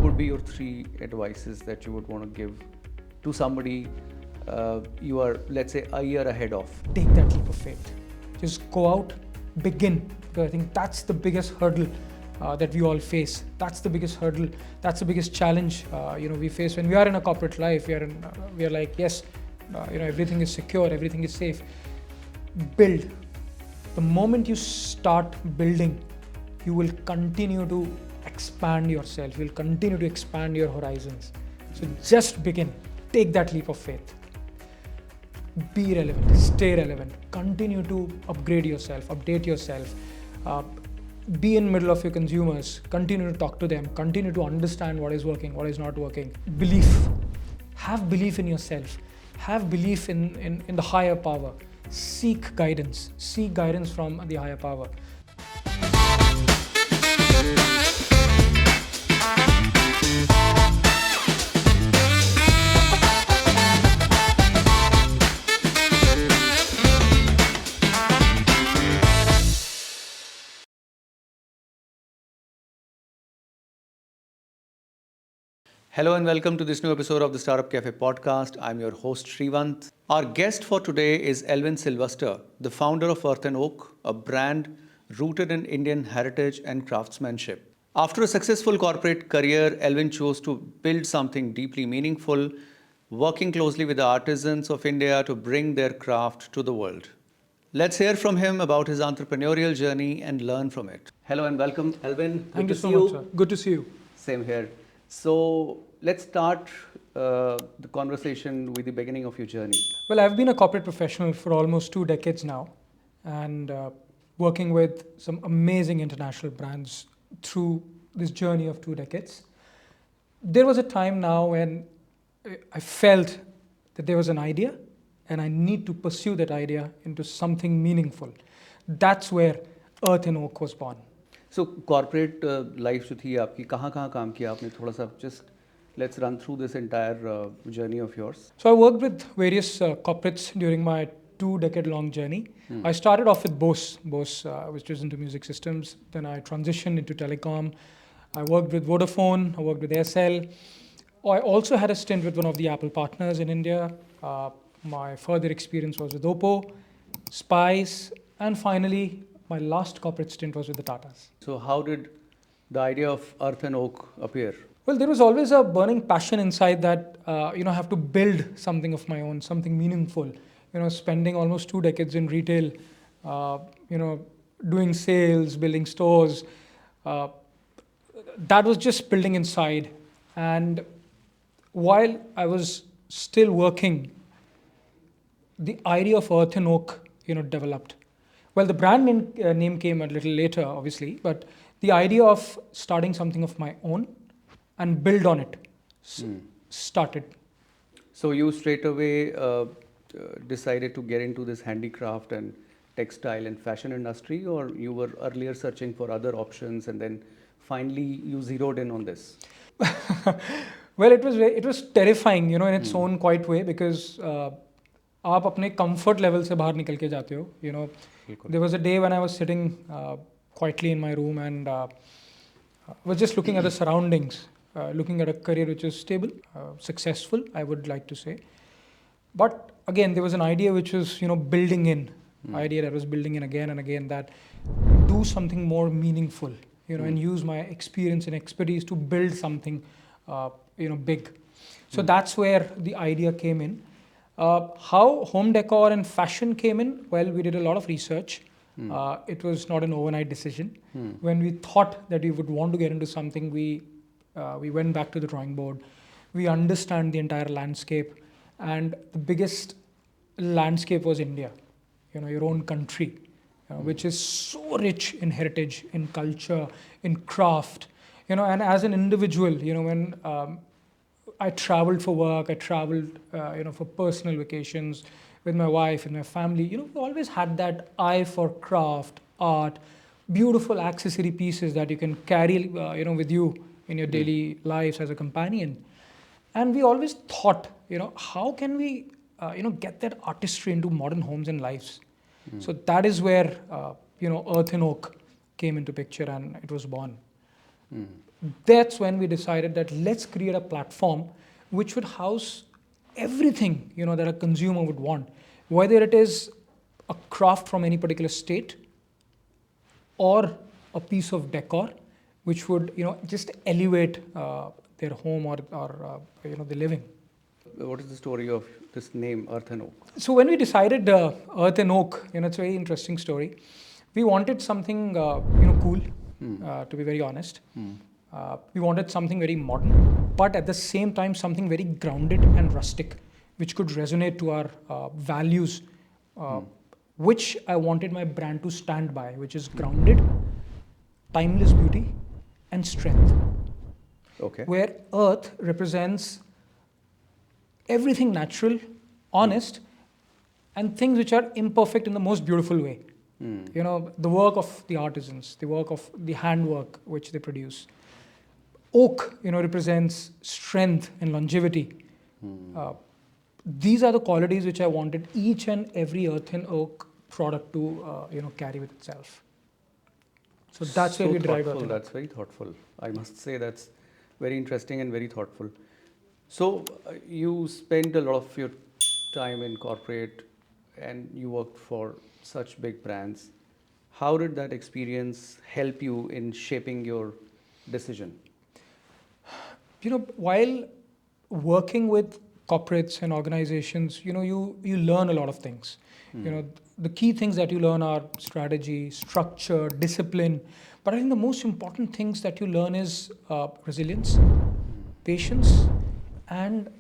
would be your 3 advices that you would want to give to somebody you are, let's say, a year ahead of? Take that leap of faith. Just go out, begin. Because I think that's the biggest hurdle that we all face. That's the biggest hurdle. That's the biggest challenge we face when we are in a corporate life. We are like, yes, everything is secure, everything is safe. Build. The moment you start building, you will continue to expand yourself. You will continue to expand your horizons. So just begin. Take that leap of faith. Be relevant. Stay relevant. Continue to upgrade yourself, update yourself. Be in the middle of your consumers. Continue to talk to them. Continue to understand what is working, what is not working. Belief. Have belief in yourself. Have belief in the higher power. Seek guidance. Seek guidance from the higher power. Hello and welcome to this new episode of the Startup Caffe Podcast. I'm your host Sriwant. Our guest for today is Elvin Sylvester, the founder of Earth and Oak, a brand rooted in Indian heritage and craftsmanship. After a successful corporate career, Elvin chose to build something deeply meaningful, working closely with the artisans of India to bring their craft to the world. Let's hear from him about his entrepreneurial journey and learn from it. Hello and welcome, Elvin. Thank you so much, sir. Good to see you. Same here. So let's start the conversation with the beginning of your journey. Well, I've been a corporate professional for almost 2 decades now, and working with some amazing international brands through this journey of 2 decades. There was a time now when I felt that there was an idea and I need to pursue that idea into something meaningful. That's where Earth and Oak was born. So corporate life जो थी आपकी कहाँ काम किया आपने थोड़ा सा just let's run through this entire journey of yours. So I worked with various corporates during my 2-decade-long journey. I started off with Bose, which was into music systems. Then I transitioned into telecom. I worked with Vodafone. I worked with Aircel. I also had a stint with one of the Apple partners in India. My further experience was with Oppo, Spice, and finally, my last corporate stint was with the Tatas. So how did the idea of Earth and Oak appear? Well, there was always a burning passion inside that, I have to build something of my own, something meaningful. Spending almost 2 decades in retail, doing sales, building stores. That was just building inside. And while I was still working, the idea of Earth and Oak, developed. Well, the brand name came a little later, obviously, but the idea of starting something of my own and build on it started. So you straight away decided to get into this handicraft and textile and fashion industry, or you were earlier searching for other options and then finally you zeroed in on this? Well, it was terrifying, in its own quiet way, because आप अपने comfort level से बाहर निकल के जाते हो. There was a day when I was sitting quietly in my room and was just looking at the surroundings, looking at a career which is stable, successful, I would like to say. But again, there was an idea which was, building in, idea that was building in again and again, that do something more meaningful, and use my experience and expertise to build something, big. So that's where the idea came in. How home decor and fashion came in? Well, we did a lot of research. It was not an overnight decision. When we thought that we would want to get into something, we went back to the drawing board. We understand the entire landscape, and the biggest landscape was India, your own country, which is so rich in heritage, in culture, in craft, and as an individual, when I traveled for work, I traveled, for personal vacations with my wife and my family. We always had that eye for craft, art, beautiful accessory pieces that you can carry, with you in your daily lives as a companion. And we always thought, how can we, get that artistry into modern homes and lives? So that is where, Earth and Oak came into picture and it was born. that's when we decided that let's create a platform which would house everything, that a consumer would want, whether it is a craft from any particular state or a piece of decor which would, just elevate their home or the living. What is the story of this name, Earth and Oak? So when we decided Earth and Oak, it's a very interesting story. We wanted something, cool, to be very honest. We wanted something very modern, but at the same time, something very grounded and rustic, which could resonate to our values, which I wanted my brand to stand by, which is grounded, timeless beauty, and strength. Okay. Where Earth represents everything natural, honest, and things which are imperfect in the most beautiful way. The work of the artisans, the work of the handwork which they produce. Oak, represents strength and longevity. These are the qualities which I wanted each and every Earth and Oak product to, carry with itself. So that's where we derived Earth and Oak. That's very thoughtful. I must say that's very interesting and very thoughtful. So you spent a lot of your time in corporate and you worked for such big brands. How did that experience help you in shaping your decision? While working with corporates and organizations, you learn a lot of things. The key things that you learn are strategy, structure, discipline. But I think the most important things that you learn is resilience, patience, and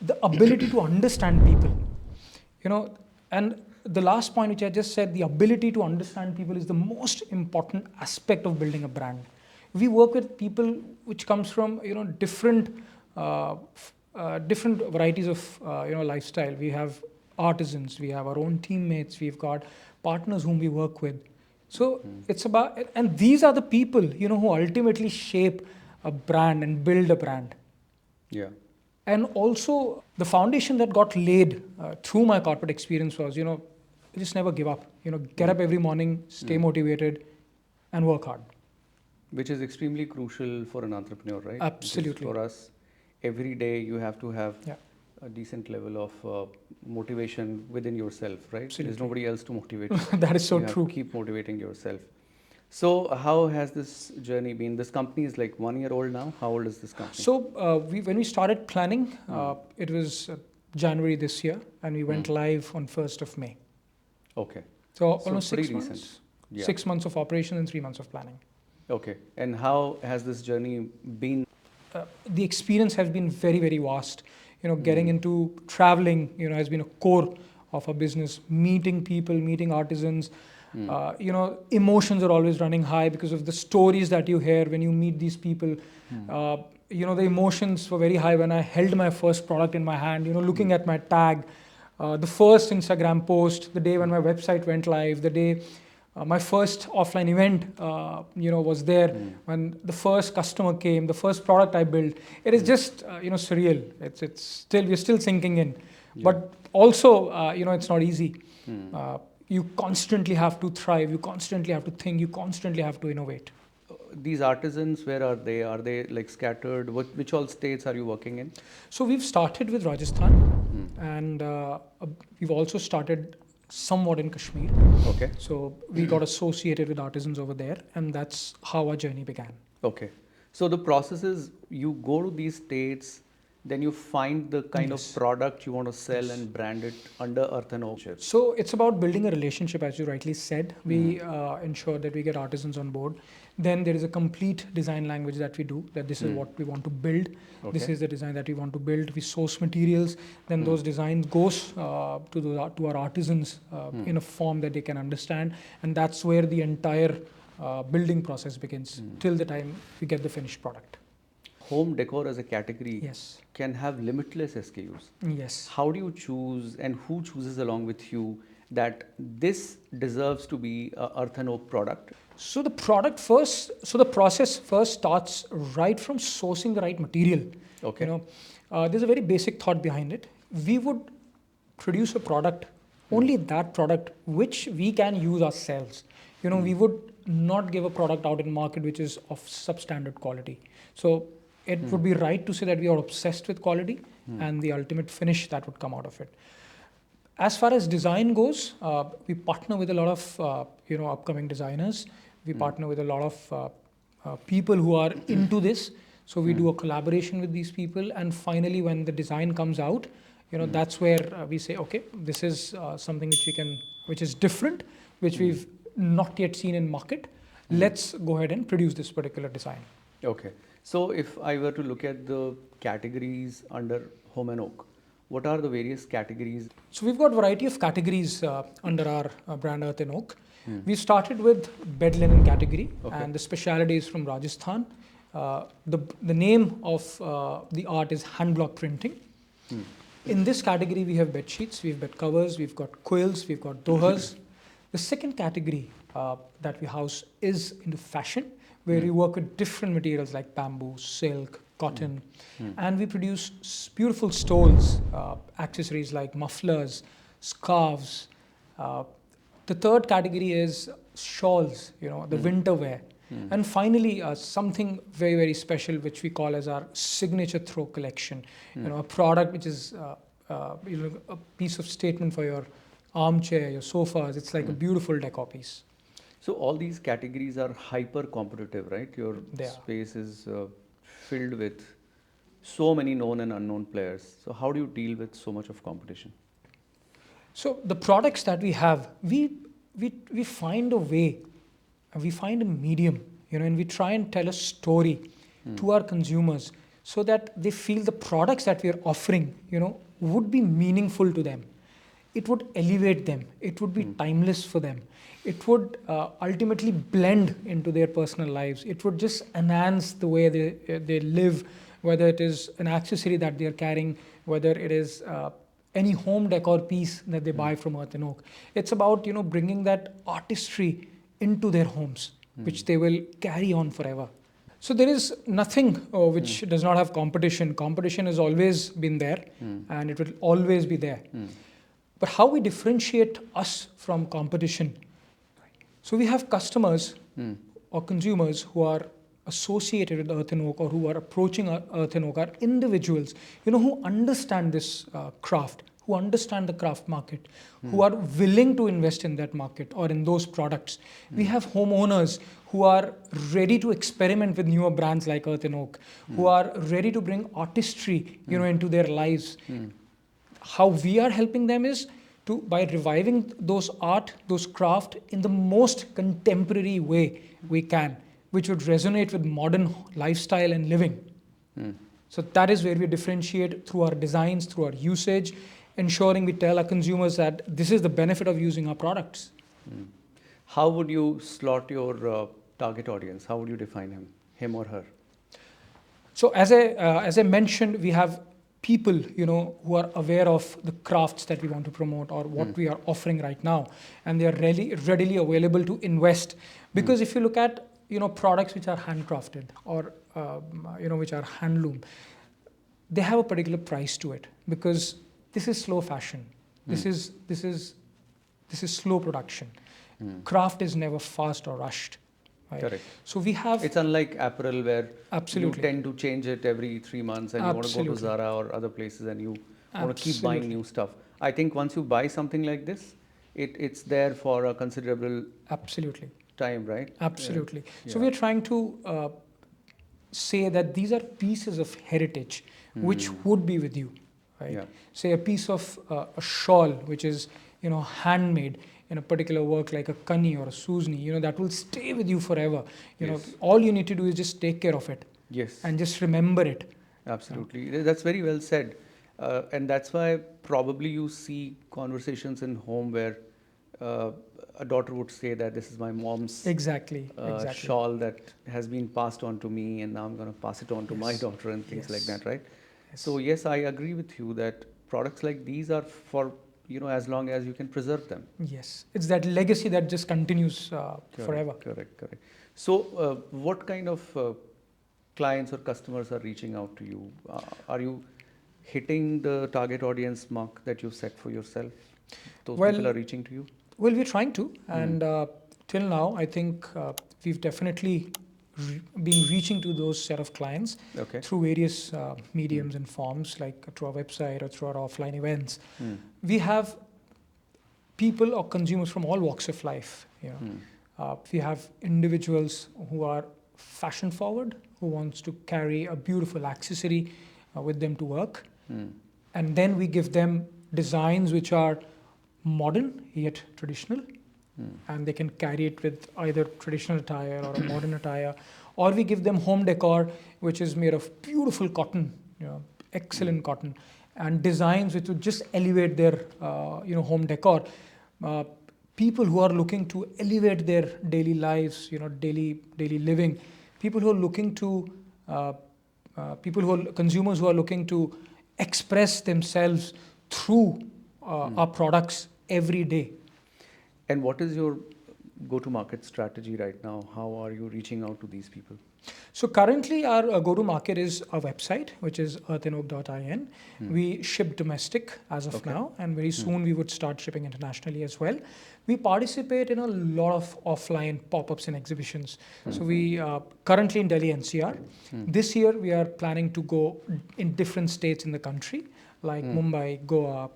the ability to understand people. And the last point which I just said, the ability to understand people is the most important aspect of building a brand. We work with people which comes from different varieties of lifestyle. We have artisans, we have our own teammates, we've got partners whom we work with. So it's about, and these are the people who ultimately shape a brand and build a brand. Yeah. And also the foundation that got laid through my corporate experience was, just never give up. Get up every morning, stay motivated, and work hard. Which is extremely crucial for an entrepreneur, right? Absolutely. For us, every day you have to have a decent level of motivation within yourself, right? Absolutely. There's nobody else to motivate you. That is so you true. Have to keep motivating yourself. So how has this journey been? This company is like 1 year old now. How old is this company? So when we started planning, it was January this year, and we went live on 1st of May. Okay. So almost 6 months. Recent. Yeah. 6 months of operation and 3 months of planning. Okay. And how has this journey been? The experience has been very, very vast. Getting into traveling, has been a core of our business. Meeting people, meeting artisans. Emotions are always running high because of the stories that you hear when you meet these people. The emotions were very high when I held my first product in my hand, looking at my tag. The first Instagram post, the day when my website went live, the day my first offline event, was there, when the first customer came, the first product I built. It is just, surreal. We're still sinking in. Yeah. But also, it's not easy. You constantly have to thrive. You constantly have to think. You constantly have to innovate. These artisans, where are they? Are they like scattered? Which all states are you working in? So we've started with Rajasthan, and we've also started somewhat in Kashmir. Okay. So we got associated with artisans over there, and that's how our journey began. Okay. So the process is you go to these states, then you find the kind of product you want to sell and brand it under Earth and Oak. So it's about building a relationship, as you rightly said. We ensure that we get artisans on board. Then there is a complete design language that we do, that this is what we want to build. Okay. This is the design that we want to build. We source materials. Then those designs goes to our artisans in a form that they can understand. And that's where the entire building process begins till the time we get the finished product. Home decor as a category can have limitless SKUs. Yes. How do you choose, and who chooses along with you, that this deserves to be an Earth and Oak product? So the process first starts right from sourcing the right material. Okay. There's a very basic thought behind it. We would produce a product, only that product which we can use ourselves. We would not give a product out in market which is of substandard quality. So it would be right to say that we are obsessed with quality and the ultimate finish that would come out of it. As far as design goes, we partner with a lot of upcoming designers. We partner with a lot of people who are into this. So we do a collaboration with these people, and finally, when the design comes out, that's where we say, okay, this is something which is different, which we've not yet seen in market. Let's go ahead and produce this particular design. Okay. So if I were to look at the categories under home and oak, what are the various categories? So we've got a variety of categories under our brand Earth and Oak. We started with bed linen category, and the speciality is from Rajasthan. The name of the art is hand block printing. In this category, we have bed sheets, we have bed covers, we've got quills, we've got dohas. The second category that we house is into fashion, where we work with different materials like bamboo, silk, cotton, and we produce beautiful stoles, accessories like mufflers, scarves. The third category is shawls, the winter wear. And finally, something very, very special, which we call as our signature throw collection. A product which is a piece of statement for your armchair, your sofas. It's like a beautiful decor piece. So all these categories are hyper competitive, right? Your They are. space is filled with so many known and unknown players. So how do you deal with so much of competition? So the products that we have, we find a way, we find a medium, and we try and tell a story to our consumers so that they feel the products that we are offering, would be meaningful to them. It would elevate them. It would be timeless for them. It would ultimately blend into their personal lives. It would just enhance the way they live, whether it is an accessory that they are carrying, whether it is any home decor piece that they buy from Earth and Oak. It's about bringing that artistry into their homes, which they will carry on forever. So there is nothing which does not have competition. Competition has always been there, and it will always be there. But how we differentiate us from competition? So we have customers or consumers who are associated with Earth and Oak, or who are approaching Earth and Oak, are individuals, who understand this craft, who understand the craft market, who are willing to invest in that market or in those products. We have homeowners who are ready to experiment with newer brands like Earth and Oak, who are ready to bring artistry, into their lives. How we are helping them is by reviving those art, those craft in the most contemporary way we can, which would resonate with modern lifestyle and living. So that is where we differentiate through our designs, through our usage, ensuring we tell our consumers that this is the benefit of using our products. How would you slot your target audience? How would you define him or her? So as I mentioned, we have people, who are aware of the crafts that we want to promote or what we are offering right now, and they are readily available to invest. Because if you look at, products which are handcrafted or, which are handloom, they have a particular price to it, because this is slow fashion. This is slow production. Craft is never fast or rushed. Right? Correct. So we have. It's unlike apparel, where Absolutely. you tend to change it every 3 months, and you want to go to Zara or other places, and you want to keep buying new stuff. I think once you buy something like this, it's there for a considerable time, right? Absolutely. So we are trying to say that these are pieces of heritage which would be with you, right? Say a piece of a shawl which is handmade in a particular work like a kani or a susni, that will stay with you forever. All you need to do is just take care of it. Yes. And just remember it. Absolutely. That's very well said. And that's why probably you see conversations in home where a daughter would say that this is my mom's exactly. shawl that has been passed on to me, and now I'm going to pass it on to my daughter and things like that, right? So yes, I agree with you that products like these are for, as long as you can preserve them. Yes. It's that legacy that just continues forever. Correct. So what kind of clients or customers are reaching out to you? Are you hitting the target audience mark that you set for yourself? Those people are reaching to you? Well, we're trying to, and till now, I think we've definitely, reaching to those set of clients through various mediums and forms, like through our website or through our offline events. We have people or consumers from all walks of life. We have individuals who are fashion forward, who wants to carry a beautiful accessory with them to work. And then we give them designs which are modern yet traditional. And they can carry it with either traditional attire or a modern attire. Or we give them home decor, which is made of beautiful cotton, excellent cotton, and designs which would just elevate their home decor. People who are looking to elevate their daily lives, daily living, people who are looking to consumers who are looking to express themselves through our products every day. And what is your go-to-market strategy right now? How are you reaching out to these people? So currently our go-to-market is our website, which is earthanoak.in. We ship domestic as of now, and very soon we would start shipping internationally as well. We participate in a lot of offline pop-ups and exhibitions. So we currently in Delhi NCR. This year we are planning to go in different states in the country, like Mumbai, Goa,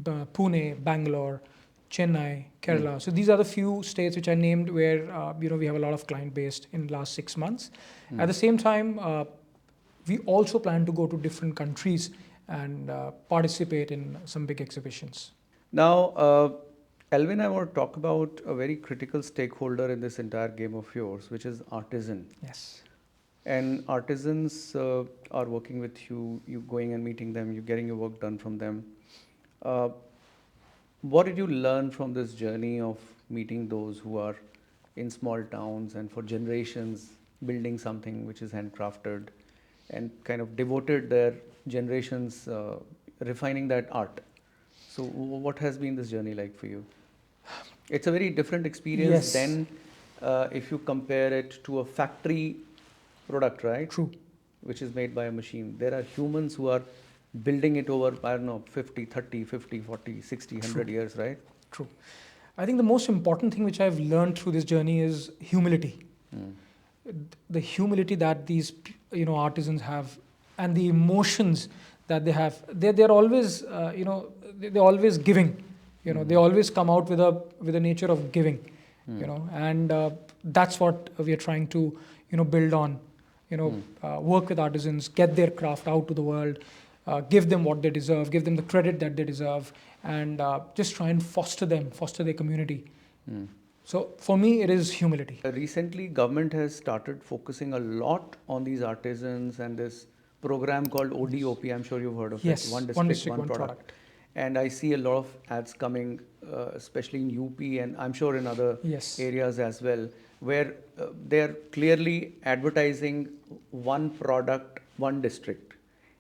Pune, Bangalore, Chennai, Kerala. So these are the few states which I named where we have a lot of client base in the last 6 months. At the same time, we also plan to go to different countries and participate in some big exhibitions. Now, Elvin, I want to talk about a very critical stakeholder in this entire game of yours, which is artisan. Yes. And artisans are working with you, you going and meeting them, you getting your work done from them. What did you learn from this journey of meeting those who are in small towns and for generations building something which is handcrafted and kind of devoted their generations refining that art? So what has been this journey like for you? It's a very different experience than if you compare it to a factory product, right? True. Which is made by a machine. There are humans who are building it over, 50, 30, 50, 40, 60, 100 years, right? True. I think the most important thing which I've learned through this journey is humility. The humility that these artisans have and the emotions that they have. They're always they're always giving. They always come out with a nature of giving. And that's what we are trying to build on. Work with artisans, get their craft out to the world. Give them what they deserve, give them the credit that they deserve, and just try and foster their community. So for me, it is humility. Recently, government has started focusing a lot on these artisans and this program called ODOP. I'm sure you've heard of it. One district, one product. And I see a lot of ads coming, especially in UP and I'm sure in other areas as well, where they're clearly advertising one product, one district.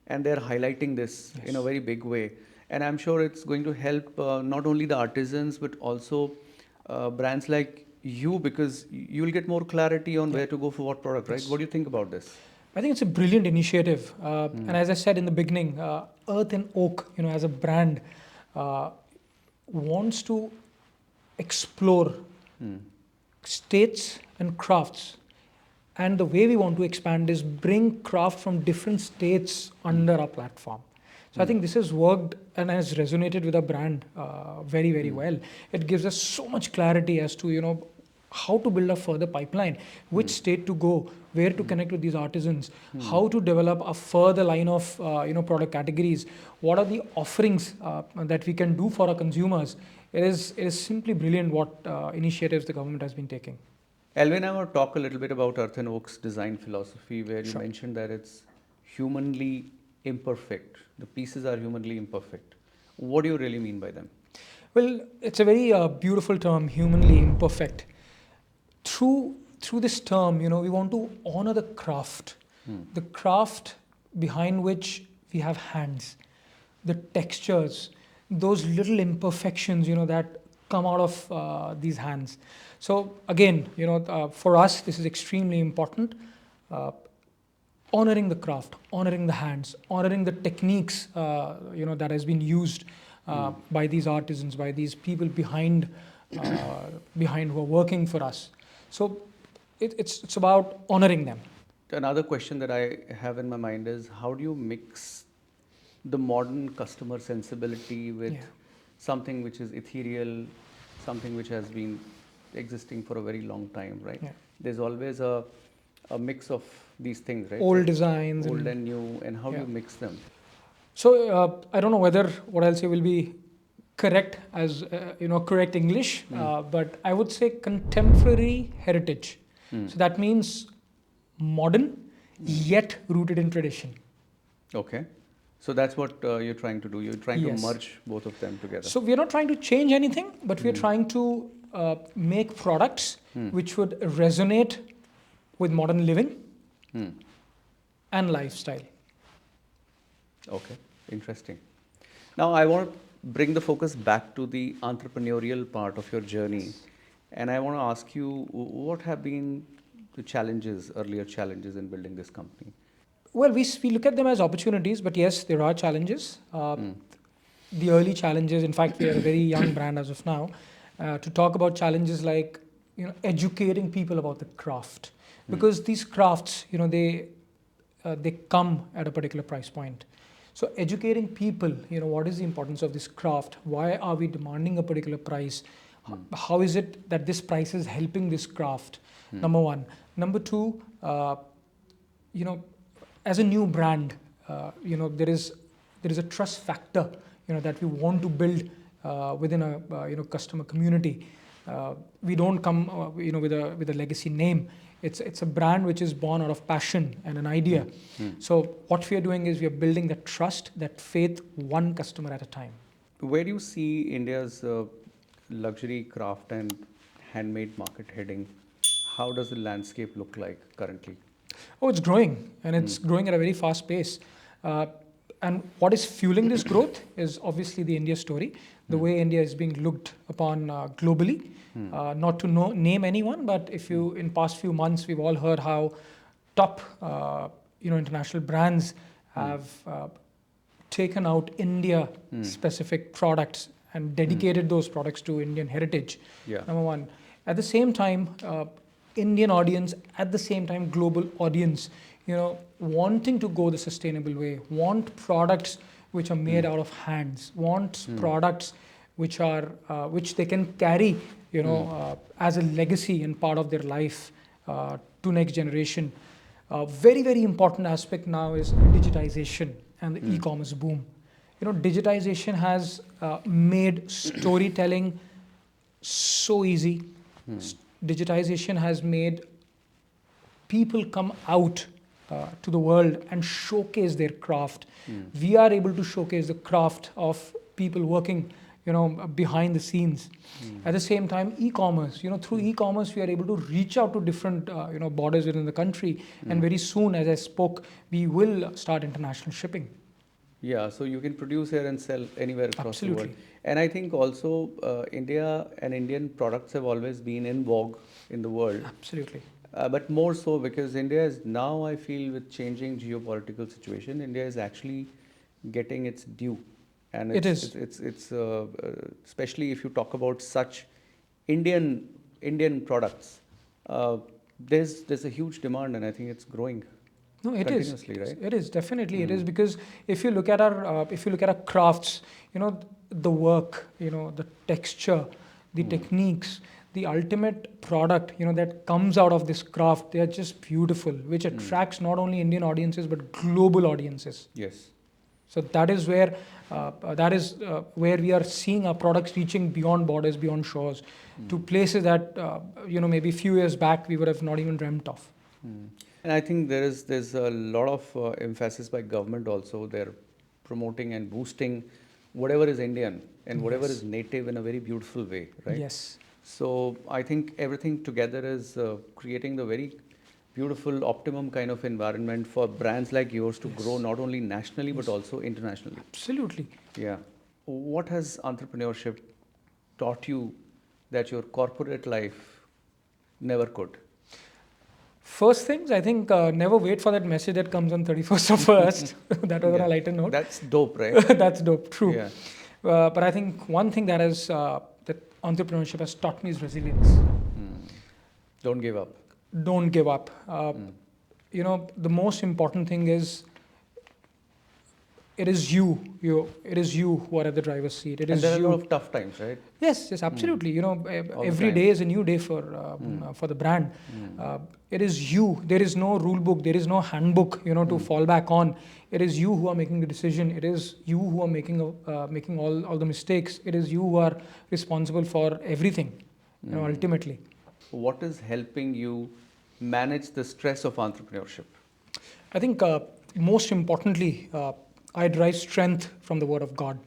And they're highlighting this in a very big way. And I'm sure it's going to help not only the artisans, but also brands like you, because you'll get more clarity on where to go for what product, right? What do you think about this? I think it's a brilliant initiative. And as I said in the beginning, Earth and Oak, as a brand, wants to explore states and crafts. And the way we want to expand is bring craft from different states under our platform. So I think this has worked and has resonated with our brand very, very well. It gives us so much clarity as to, how to build a further pipeline, which state to go, where to connect with these artisans, how to develop a further line of, product categories, what are the offerings that we can do for our consumers. It is simply brilliant what initiatives the government has been taking. Elvin, I want to talk a little bit about Earth and Oak's design philosophy, where you mentioned that it's humanly imperfect. The pieces are humanly imperfect. What do you really mean by them? Well, it's a very beautiful term, humanly imperfect. Through this term, we want to honor the craft behind which we have hands, the textures, those little imperfections, that come out of these hands. So again, for us, this is extremely important. Honoring the craft, honoring the hands, honoring the techniques, that has been used by these artisans, by these people behind who are working for us. So it's about honoring them. Another question that I have in my mind is how do you mix the modern customer sensibility with Yeah. something which is ethereal, something which has been existing for a very long time, right? Yeah. There's always a mix of these things, right? Old designs. Old and new, and how do Yeah. you mix them? So I don't know whether what I'll say will be correct as correct English, but I would say contemporary heritage. So that means modern yet rooted in tradition. Okay. So that's what you're trying to do. You're trying Yes. to merge both of them together. So we're not trying to change anything, but we're trying to make products which would resonate with modern living and lifestyle. Okay, interesting. Now I want to bring the focus back to the entrepreneurial part of your journey. And I want to ask you, what have been the challenges, earlier challenges in building this company? Well, we look at them as opportunities, but yes, there are challenges. The early challenges, in fact, we are a very young brand as of now. To talk about challenges like educating people about the craft, because these crafts, they come at a particular price point. So educating people, what is the importance of this craft? Why are we demanding a particular price? How is it that this price is helping this craft? Number one. Number two, as a new brand, there is a trust factor, that we want to build within a customer community. We don't come, with a legacy name. It's a brand which is born out of passion and an idea. So what we are doing is we are building that trust, that faith, one customer at a time. Where do you see India's luxury craft and handmade market heading? How does the landscape look like currently? Oh, it's growing, and it's growing at a very fast pace. And what is fueling this growth is obviously the India story, the way India is being looked upon globally. Not to name anyone, but in past few months, we've all heard how top, international brands have taken out India-specific products and dedicated those products to Indian heritage. Yeah. Number one. At the same time, Indian audience, at the same time, global audience, wanting to go the sustainable way, want products which are made out of hands, want products which they can carry, as a legacy and part of their life to next generation. Very, very important aspect now is digitization and the e-commerce boom. Digitization has made storytelling so easy. Digitization has made people come out to the world and showcase their craft. We are able to showcase the craft of people working, behind the scenes. At the same time, e-commerce. Through e-commerce, we are able to reach out to different, borders within the country. And very soon, as I spoke, we will start international shipping. Yeah, so you can produce here and sell anywhere across the world. Absolutely. And I think also India and Indian products have always been in vogue in the world. Absolutely. But more so because India is now, I feel, with changing geopolitical situation, India is actually getting its due. And it's especially if you talk about such Indian products, there's a huge demand, and I think it's growing. No, it is. Continuously, right? It is definitely. It is because if you look at our crafts, the work, the texture, the techniques, the ultimate product, that comes out of this craft, they are just beautiful, which attracts not only Indian audiences but global audiences. Yes. So that is where we are seeing our products reaching beyond borders, beyond shores, to places that maybe a few years back we would have not even dreamt of. And I think there's a lot of emphasis by government also. They're promoting and boosting whatever is Indian and whatever is native in a very beautiful way, right? Yes. So I think everything together is creating the very beautiful, optimum kind of environment for brands like yours to grow not only nationally but also internationally. Absolutely. Yeah. What has entrepreneurship taught you that your corporate life never could? First things, I think never wait for that message that comes on 31st of 1st. That was on a lighter note. That's dope, right? That's dope, true. Yeah. But I think one thing that has that entrepreneurship has taught me is resilience. Don't give up. don't give up. The most important thing is it is you who are at the driver's seat. It And is there are a you. lot of tough times, right? Yes, absolutely. All the Every time. day is a new day for the brand. It is you. There is no rule book. There is no handbook, to fall back on. It is you who are making the decision. It is you who are making all the mistakes. It is you who are responsible for everything. Ultimately. What is helping you manage the stress of entrepreneurship? I think most importantly, I derive strength from the Word of God.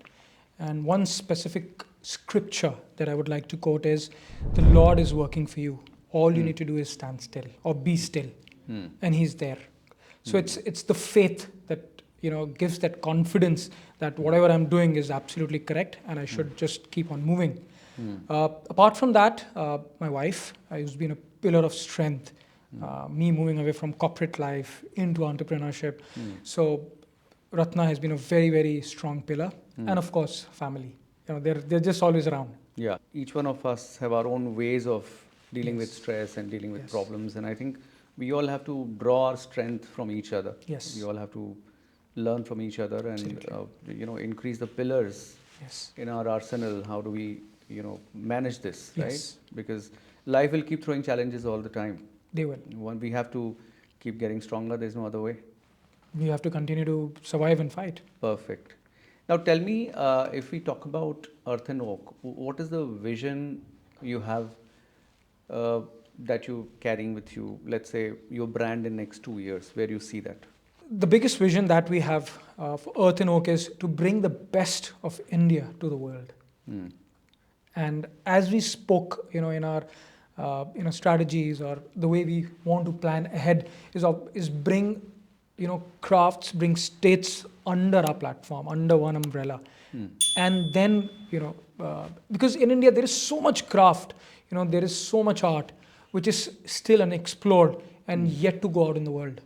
And one specific scripture that I would like to quote is, "The Lord is working for you. All you need to do is stand still or be still, and He's there." So it's the faith that gives that confidence that whatever I'm doing is absolutely correct, and I should just keep on moving. Apart from that, my wife has been a pillar of strength. Me moving away from corporate life into entrepreneurship. So Ratna has been a very, very strong pillar. And of course, family. They're just always around. Yeah, each one of us have our own ways of dealing with stress and dealing with problems, and I think we all have to draw our strength from each other. Yes. We all have to learn from each other and increase the pillars in our arsenal. How do we manage this, right? Because life will keep throwing challenges all the time. They will. We have to keep getting stronger. There's no other way. We have to continue to survive and fight. Perfect. Now tell me, if we talk about Earth and Oak, what is the vision you have that you're carrying with you? Let's say your brand in next 2 years, where you see that? The biggest vision that we have for Earth and Oak is to bring the best of India to the world. And as we spoke, in our strategies or the way we want to plan ahead is bring crafts, bring states under our platform, under one umbrella. And then, because in India there is so much craft, there is so much art, which is still unexplored and yet to go out in the world.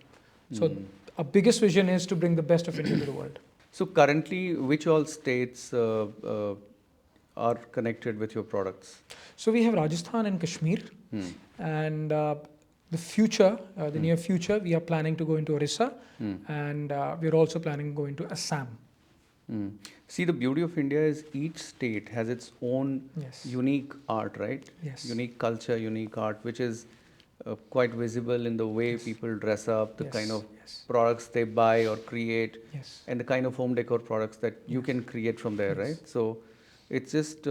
So our biggest vision is to bring the best of India to the world. So currently, which all states are connected with your products? So we have Rajasthan and Kashmir. And the near future, we are planning to go into Orissa, and we're also planning to go into Assam. See, the beauty of India is each state has its own unique art, right? Yes. Unique culture, unique art, which is quite visible in the way people dress up, the kind of products they buy or create, and the kind of home decor products that you can create from there, right? So it's just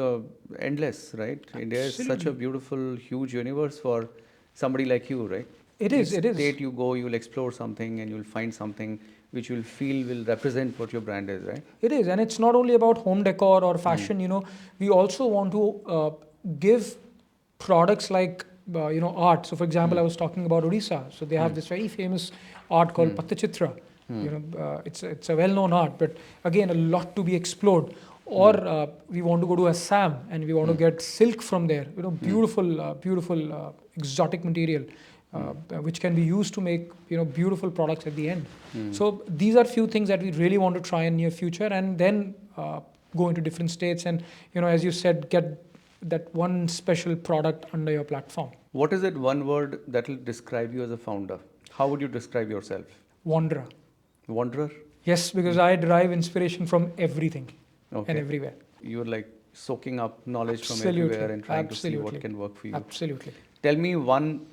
endless, right? Absolutely. India is such a beautiful, huge universe for somebody like you, right? It is. Each state you go, you'll explore something and you'll find something which you'll feel will represent what your brand is, right? It is, and it's not only about home decor or fashion. We also want to give products like art. So, for example, I was talking about Odisha. So they have this very famous art called Pattachitra. It's a well-known art, but again, a lot to be explored. Or we want to go to Assam and we want to get silk from there. Beautiful exotic material. Which can be used to make beautiful products at the end. So these are few things that we really want to try in near future, and then go into different states and as you said, get that one special product under your platform. What is that one word that will describe you as a founder? How would you describe yourself? Wanderer. Wanderer? Yes, because I derive inspiration from everything and everywhere. You're like soaking up knowledge from everywhere and trying to see what can work for you. Absolutely. Tell me one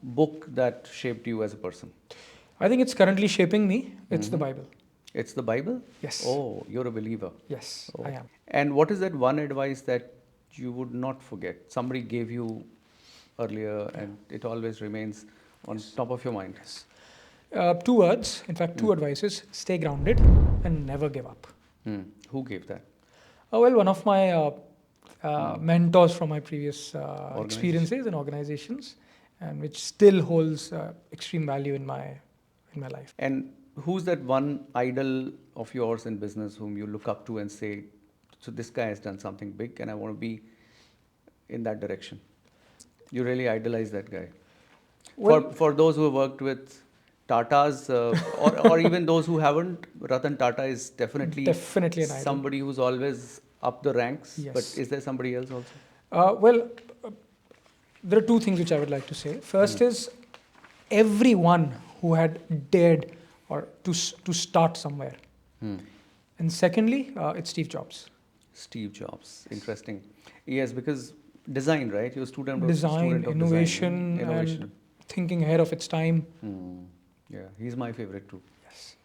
book that shaped you as a person. I think it's currently shaping me. It's the Bible. It's the Bible? Yes. Oh, you're a believer. Yes, I am. And what is that one advice that you would not forget? Somebody gave you earlier and it always remains on top of your mind. Two words, in fact, two advices: stay grounded and never give up. Who gave that? Well, one of my mentors from my previous experiences and organizations, and which still holds extreme value in my life. And who's that one idol of yours in business whom you look up to and say, so this guy has done something big and I want to be in that direction? You really idolize that guy. Well, for those who have worked with Tatas or even those who haven't, Ratan Tata is definitely an idol. Somebody who's always up the ranks. Yes. But is there somebody else also? There are two things which I would like to say. First is, everyone who had dared or to start somewhere. And secondly, it's Steve Jobs. Steve Jobs. Interesting. Yes, because design, right? You're a student of Design, innovation, Innovation. and thinking ahead of its time. Yeah, he's my favorite too. Yes.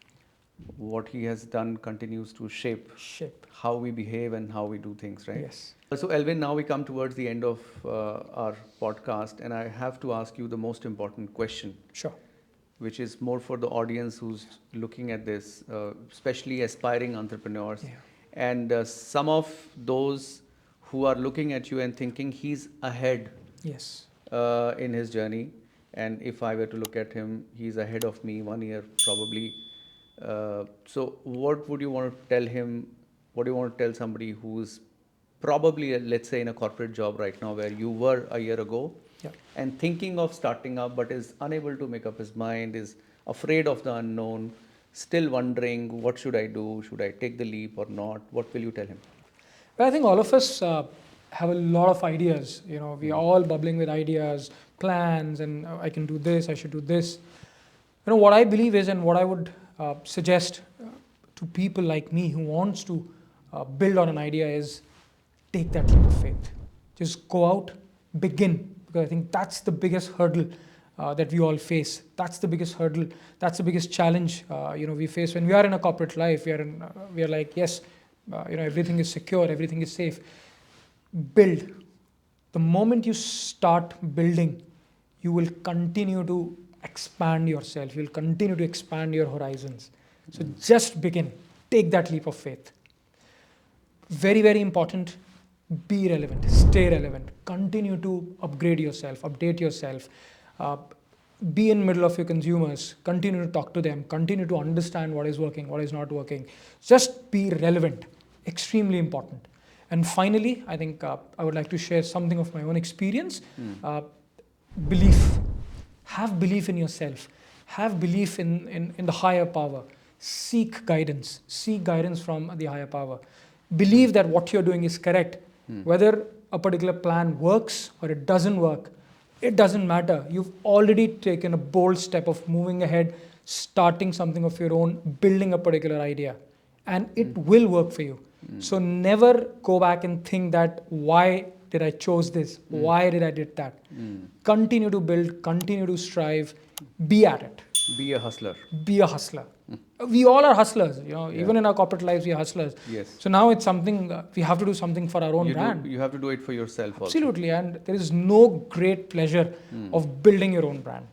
What he has done continues to shape Shape. how we behave and how we do things, right? Yes. So, Elvin, now we come towards the end of our podcast, and I have to ask you the most important question, Sure. which is more for the audience who's looking at this, especially aspiring entrepreneurs. Yeah. And some of those who are looking at you and thinking he's ahead Yes. in his journey. And if I were to look at him, he's ahead of me 1 year probably. So, what would you want to tell him? What do you want to tell somebody who's probably, let's say, in a corporate job right now where you were a year ago Yeah. and thinking of starting up but is unable to make up his mind, is afraid of the unknown, still wondering, what should I do? Should I take the leap or not? What will you tell him? But I think all of us have a lot of ideas. You know, we are all bubbling with ideas, plans, and I can do this, I should do this. You know, what I believe is, and what I would suggest to people like me who wants to build on an idea is take that leap of faith. Just go out, begin, because I think that's the biggest hurdle that we all face. That's the biggest hurdle. That's the biggest challenge we face when we are in a corporate life. We are like, yes, everything is secure, everything is safe. Build. The moment you start building, you will continue to expand yourself. You'll continue to expand your horizons. So just begin. Take that leap of faith. Very, very important. Be relevant. Stay relevant. Continue to upgrade yourself, update yourself. Be in middle of your consumers. Continue to talk to them. Continue to understand what is working, what is not working. Just be relevant. Extremely important. And finally, I think I would like to share something of my own experience. Belief. Have belief in yourself. Have belief in the higher power. Seek guidance. Seek guidance from the higher power. Believe that what you're doing is correct. Whether a particular plan works or it doesn't work, it doesn't matter. You've already taken a bold step of moving ahead, starting something of your own, building a particular idea. And it will work for you. So never go back and think that why did I chose this? Why did I did that? Continue to build, continue to strive, be at it. Be a hustler. Be a hustler. We all are hustlers, even in our corporate lives, we are hustlers. Yes. So now it's something, we have to do something for our own brand. You have to do it for yourself also. Absolutely. And there is no great pleasure of building your own brand.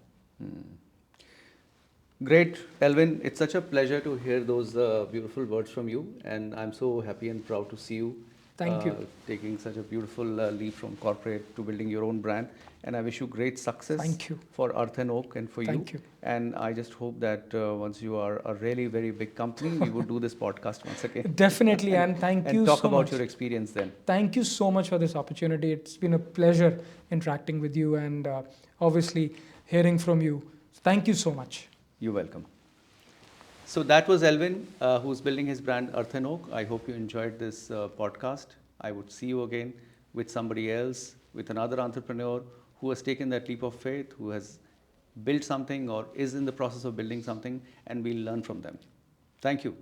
Great, Elvin. It's such a pleasure to hear those beautiful words from you. And I'm so happy and proud to see you. Thank you. Taking such a beautiful leap from corporate to building your own brand. And I wish you great success. Thank you. For Earth and Oak and for you. Thank you. And I just hope that once you are a really very big company, we would do this podcast once again. Definitely. And thank you so much. And talk about your experience then. Thank you so much for this opportunity. It's been a pleasure interacting with you and obviously hearing from you. Thank you so much. You're welcome. So that was Elvin, who's building his brand Earth and Oak. I hope you enjoyed this podcast. I would see you again with somebody else, with another entrepreneur who has taken that leap of faith, who has built something or is in the process of building something, and we'll learn from them. Thank you.